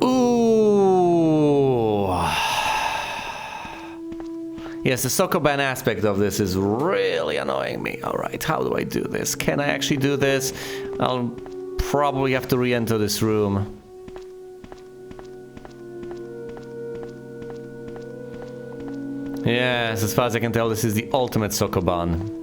Ooh. Yes, the Sokobane aspect of this is really annoying me. Alright, how do I do this? Can I actually do this? I'll probably have to re-enter this room. Yes, as far as I can tell, this is the ultimate Sokobane.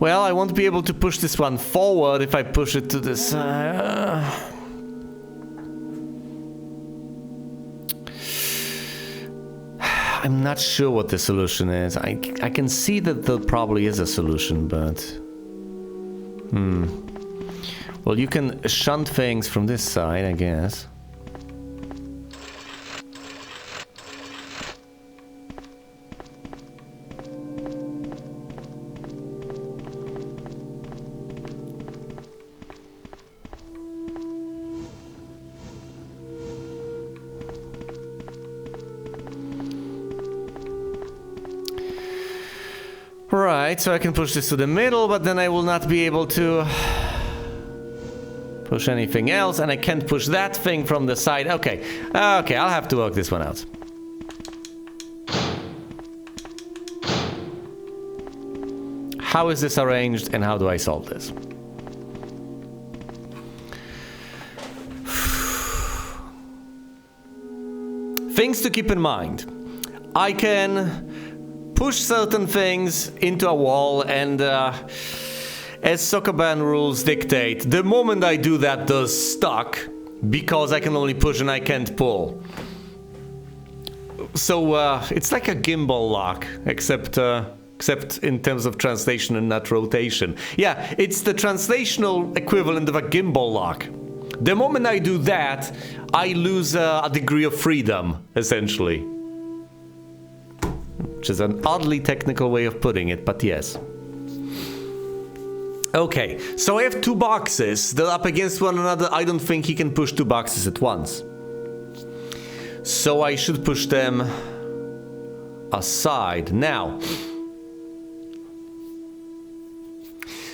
Well, I won't be able to push this one forward if I push it to this. I'm not sure what the solution is. I can see that there probably is a solution, but... Well, you can shunt things from this side, I guess. Right, so I can push this to the middle, but then I will not be able to push anything else, and I can't push that thing from the side. Okay, okay, I'll have to work this one out. How is this arranged, and how do I solve this? Things to keep in mind. I can push certain things into a wall, and as Sokobane rules dictate, the moment I do that, they're stuck because I can only push and I can't pull. So it's like a gimbal lock, except in terms of translation and not rotation. Yeah, it's the translational equivalent of a gimbal lock. The moment I do that, I lose a degree of freedom, essentially. Which is an oddly technical way of putting it, but yes. Okay, so I have two boxes. They're up against one another. I don't think he can push two boxes at once. So I should push them aside. Now,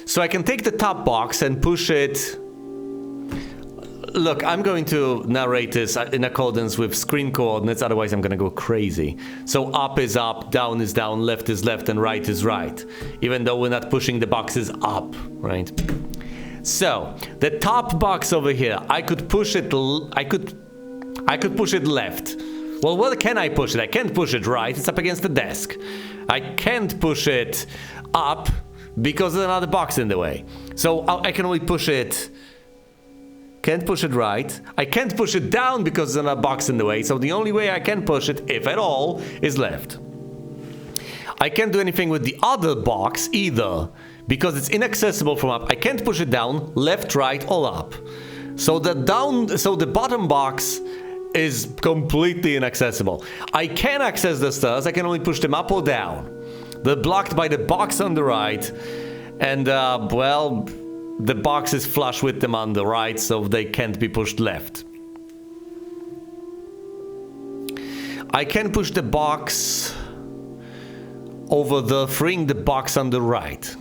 so I can take the top box and push it. Look, I'm going to narrate this in accordance with screen coordinates, otherwise I'm going to go crazy. So up is up, down is down, left is left, and right is right. Even though we're not pushing the boxes up, right? So, the top box over here, I could push it, I could push it left. Well, where can I push it? I can't push it right, it's up against the desk. I can't push it up because there's another box in the way. So, I can only push it... Can't push it right. I can't push it down because there's a box in the way, so the only way I can push it, if at all, is left. I can't do anything with the other box either, because it's inaccessible from up. I can't push it down, left, right, or up. So the bottom box is completely inaccessible. I can access the stairs, I can only push them up or down. They're blocked by the box on the right, and well... The box is flush with them on the right, so they can't be pushed left. I can push the box over the, freeing the box on the right.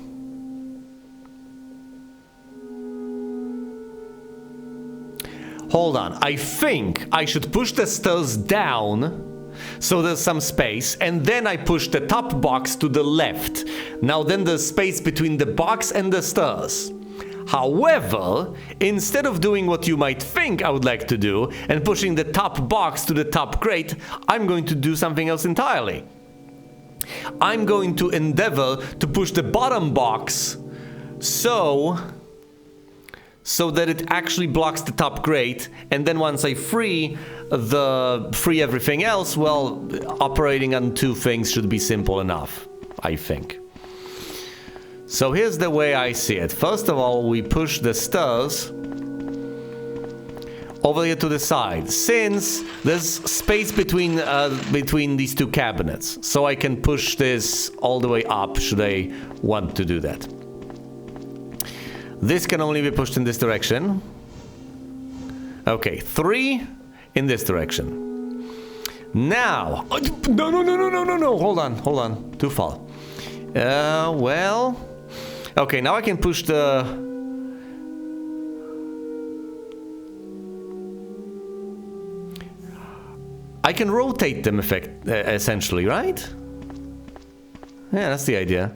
Hold on, I think I should push the stairs down so there's some space, and then I push the top box to the left. Now then there's space between the box and the stairs. However, instead of doing what you might think I would like to do and pushing the top box to the top grate, I'm going to do something else entirely. I'm going to endeavor to push the bottom box so that it actually blocks the top grate, and then once I free everything else, well, operating on two things should be simple enough, I think. So here's the way I see it. First of all, we push the stairs over here to the side, since there's space between these two cabinets, so I can push this all the way up should I want to do that. This can only be pushed in this direction. Okay, 3 in this direction. Now, no, hold on, too far. Well, okay, now I can push the... I can rotate them essentially, right? Yeah, that's the idea.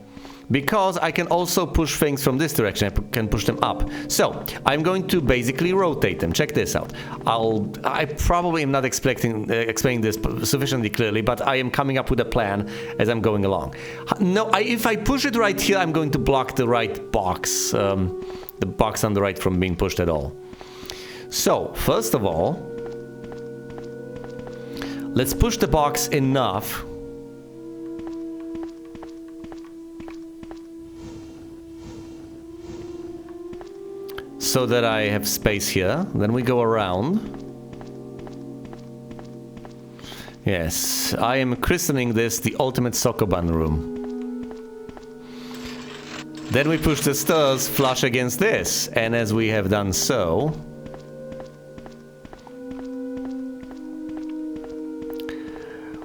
Because I can also push things from this direction, I can push them up. So, I'm going to basically rotate them. Check this out. I probably am not explaining this sufficiently clearly, but I am coming up with a plan as I'm going along. No, if I push it right here, I'm going to block the right box, the box on the right from being pushed at all. So, first of all, let's push the box enough so that I have space here. Then we go around. Yes, I am christening this the ultimate Sokobane room. Then we push the stairs flush against this, and as we have done so,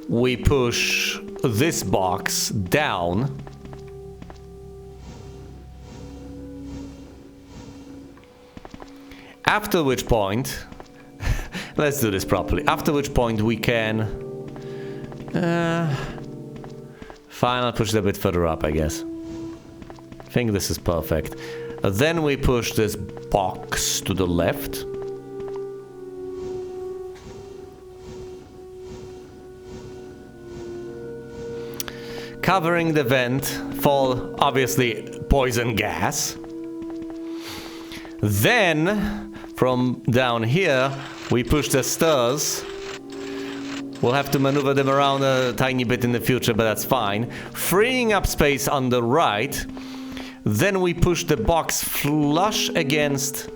we push this box down. After which point, let's do this properly. After which point we can... fine, I'll push it a bit further up, I guess. I think this is perfect. Then we push this box to the left. Covering the vent for, obviously, poison gas. Then... from down here, we push the stairs. We'll have to maneuver them around a tiny bit in the future, but that's fine. Freeing up space on the right. Then we push the box flush against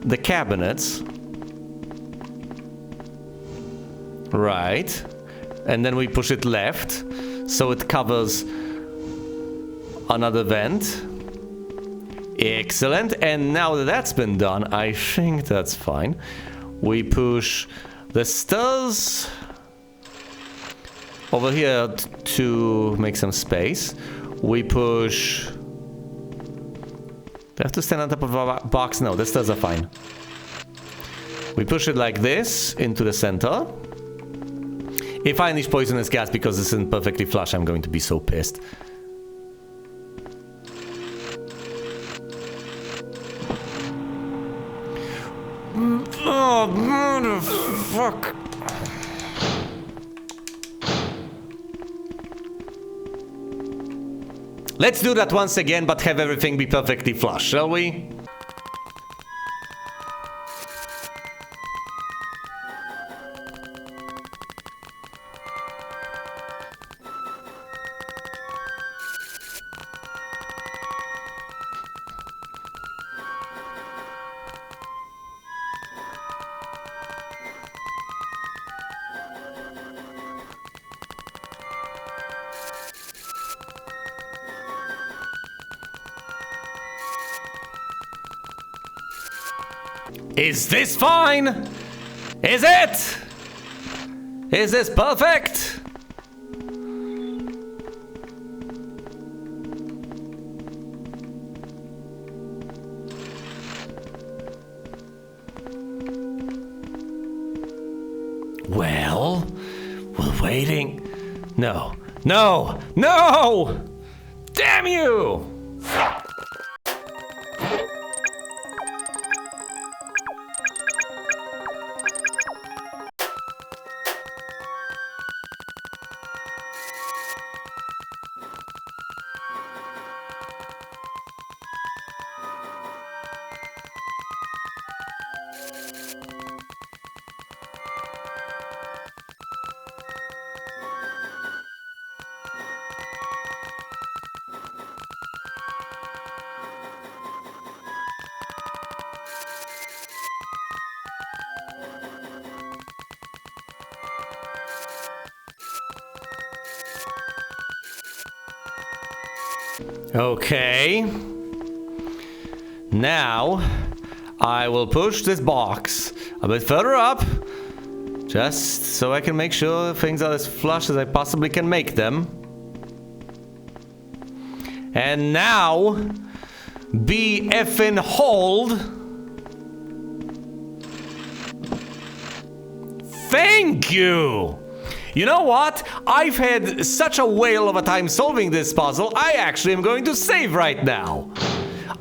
the cabinets. Right. And then we push it left, so it covers another vent. Excellent, and now that that's been done, I think that's fine. We push the stairs over here to make some space. We push... Do I have to stand on top of a box? No, the stairs are fine. We push it like this into the center. If I unleash poisonous gas because this isn't perfectly flush, I'm going to be so pissed. Oh, motherfuck. Let's do that once again, but have everything be perfectly flush, shall we? Is this fine? Is it? Is this perfect? Well, we're waiting. No, no, no! Damn you! Okay. Now, I will push this box a bit further up, just so I can make sure things are as flush as I possibly can make them. And now, be effing hold. Thank you! You know what? I've had such a whale of a time solving this puzzle, I actually am going to save right now.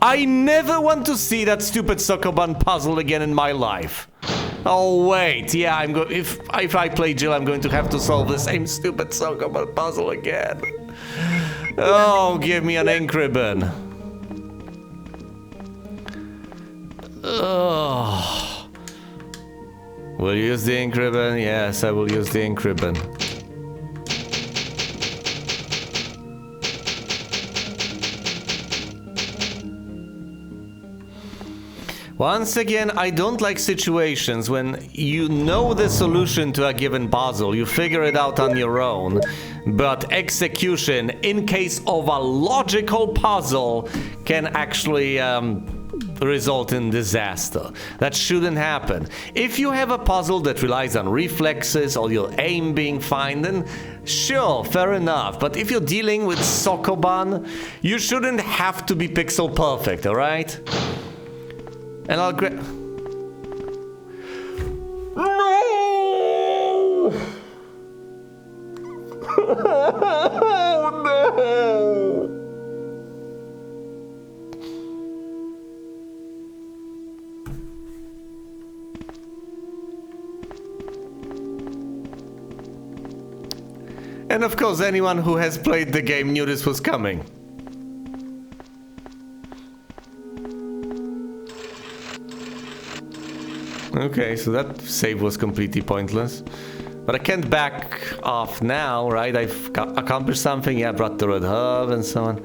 I never want to see that stupid Sokobane puzzle again in my life. Oh wait, yeah, if I play Jill, I'm going to have to solve the same stupid Sokobane puzzle again. Oh, give me an ink ribbon. Oh. Will you use the ink ribbon? Yes, I will use the ink ribbon. Once again, I don't like situations when you know the solution to a given puzzle, you figure it out on your own, but execution, in case of a logical puzzle, can actually result in disaster. That shouldn't happen. If you have a puzzle that relies on reflexes or your aim being fine, then sure, fair enough. But if you're dealing with Sokobane, you shouldn't have to be pixel perfect, alright? And I'll grab... No! Oh, no! And of course, anyone who has played the game knew this was coming. Okay, so that save was completely pointless. But I can't back off now, right? I've accomplished something. Yeah, brought the red herb and so on.